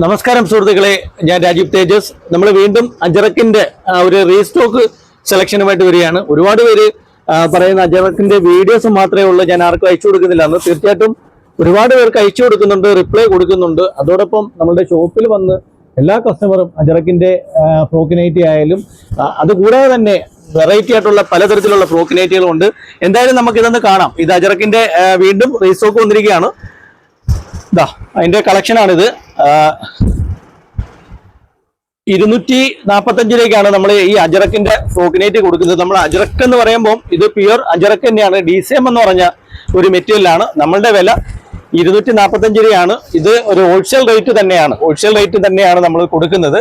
നമസ്കാരം സുഹൃത്തുക്കളെ, ഞാൻ രാജീവ് തേജസ്. നമ്മൾ വീണ്ടും അജറക്കിന്റെ ഒരു റീസ്റ്റോക്ക് സെലക്ഷനുമായിട്ട് വരികയാണ്. ഒരുപാട് പേര് പറയുന്ന അജറക്കിന്റെ വീഡിയോസ് മാത്രമേ ഉള്ളൂ, ഞാൻ ആർക്കും അയച്ചു കൊടുക്കുന്നില്ല എന്ന്. തീർച്ചയായിട്ടും ഒരുപാട് പേർക്ക് അയച്ചു കൊടുക്കുന്നുണ്ട്, റിപ്ലൈ കൊടുക്കുന്നുണ്ട്. അതോടൊപ്പം നമ്മുടെ ഷോപ്പിൽ വന്ന് എല്ലാ കസ്റ്റമറും അജറക്കിന്റെ ഫ്രോക്ക് നൈറ്റി ആയാലും അതുകൂടാതെ തന്നെ വെറൈറ്റി ആയിട്ടുള്ള പലതരത്തിലുള്ള ഫ്രോക്ക് നൈറ്റികളും ഉണ്ട്. എന്തായാലും നമുക്കിതൊന്ന് കാണാം. ഇത് അജറക്കിന്റെ വീണ്ടും റീസ്റ്റോക്ക് വന്നിരിക്കുകയാണ്. അതിന്റെ കളക്ഷനാണിത്. 245 രൂപയ്ക്കാണ് നമ്മൾ ഈ അജറക്കിന്റെ ഫ്രോക്ക് നൈറ്റി കൊടുക്കുന്നത്. നമ്മൾ അജറക്ക് എന്ന് പറയുമ്പോൾ ഇത് പ്യുവർ അജറക്ക് തന്നെയാണ്. DCM എന്ന് പറഞ്ഞ ഒരു മെറ്റീരിയലാണ്. നമ്മളുടെ വില 245 രൂപയാണ്. ഇത് ഒരു ഹോൾസെയിൽ റേറ്റ് തന്നെയാണ് നമ്മൾ കൊടുക്കുന്നത്.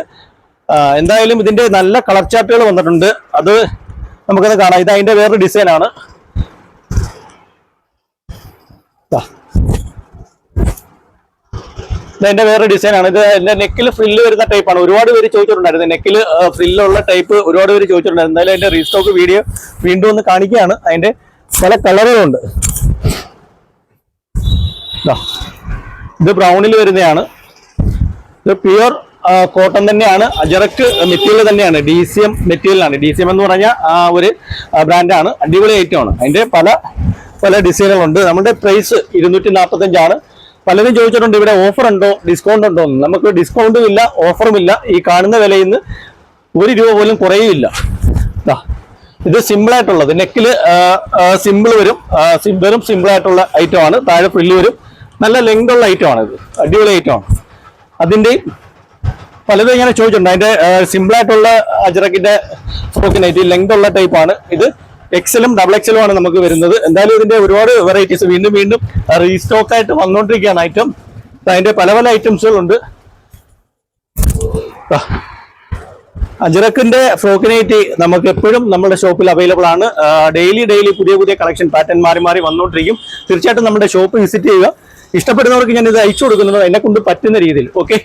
എന്തായാലും ഇതിന്റെ നല്ല കളർ ചാർട്ടുകൾ വന്നിട്ടുണ്ട്, അത് നമുക്കത് കാണാം. ഇത് അതിന്റെ വേറൊരു ഡിസൈനാണ്. ഇതിന്റെ വേറെ ഡിസൈനാണ്. ഇത് എന്റെ നെക്കിൽ ഫ്രില്ല് വരുന്ന ടൈപ്പാണ്. ഒരുപാട് പേര് ചോദിച്ചിട്ടുണ്ടായിരുന്നു, നെക്കിൽ ഫ്രില്ലുള്ള ടൈപ്പ് ഒരുപാട് പേര് ചോദിച്ചിട്ടുണ്ടായിരുന്നു. എന്തായാലും അതിന്റെ റീസ്റ്റോക്ക് വീഡിയോ വീണ്ടും ഒന്ന് കാണിക്കുകയാണ്. അതിന്റെ പല കളറുകളുണ്ട്. ഇത് ബ്രൗണിൽ വരുന്നതാണ്. ഇത് പ്യുവർ കോട്ടൺ തന്നെയാണ്, അജറക്ക് മെറ്റീരിയൽ തന്നെയാണ്, DCM മെറ്റീരിയലാണ്. DCM എന്ന് പറഞ്ഞാൽ ഒരു ബ്രാൻഡാണ്, അടിപൊളി ഐറ്റമാണ്. അതിന്റെ പല ഡിസൈനുകളുണ്ട്. നമ്മുടെ പ്രൈസ് 245 പലരും ചോദിച്ചിട്ടുണ്ട് ഇവിടെ ഓഫർ ഉണ്ടോ, ഡിസ്കൗണ്ട് ഉണ്ടോ എന്ന്. നമുക്ക് ഡിസ്കൗണ്ടും ഇല്ല, ഓഫറും ഇല്ല. ഈ കാണുന്ന വിലയിൽ നിന്ന് 1 രൂപ പോലും കുറയുകയില്ല. ഇത് സിമ്പിൾ ആയിട്ടുള്ളത്, നെക്കില് സിമ്പിൾ വരും, വെറും സിമ്പിൾ ആയിട്ടുള്ള ഐറ്റമാണ്. താഴെ ഫ്രില്ല് വരും, നല്ല ലെങ്ത് ഉള്ള ഐറ്റമാണ്. ഇത് അടിപൊളി ഐറ്റമാണ്. അതിന്റെ പലരും ഇങ്ങനെ ചോദിച്ചിട്ടുണ്ട്. അതിന്റെ സിമ്പിൾ ആയിട്ടുള്ള അജറക്കിന്റെ ഫ്രോക്ക് നൈറ്റി ലെങ്ത് ഉള്ള ടൈപ്പാണ്. ഇത് XL-ഉം XXL-ഉം ആണ് നമുക്ക് വരുന്നത്. എന്തായാലും ഇതിന്റെ ഒരുപാട് വെറൈറ്റീസ് വീണ്ടും റീസ്റ്റോക്ക് ആയിട്ട് വന്നുകൊണ്ടിരിക്കുകയാണ് ഐറ്റം. അതിന്റെ പല ഐറ്റംസുകളുണ്ട്. അജറക്കിന്റെ ഫ്രോക്ക് നൈറ്റി നമുക്ക് എപ്പോഴും നമ്മുടെ ഷോപ്പിൽ അവൈലബിൾ ആണ്. ഡെയിലി പുതിയ കളക്ഷൻ പാറ്റേൺ മാറി വന്നുകൊണ്ടിരിക്കും. തീർച്ചയായിട്ടും നമ്മുടെ ഷോപ്പ് വിസിറ്റ് ചെയ്യുക. ഇഷ്ടപ്പെടുന്നവർക്ക് ഞാൻ ഇത് അയച്ചു കൊടുക്കുന്നത് എന്നെ കൊണ്ട് പറ്റുന്ന രീതിയിൽ. ഓക്കെ.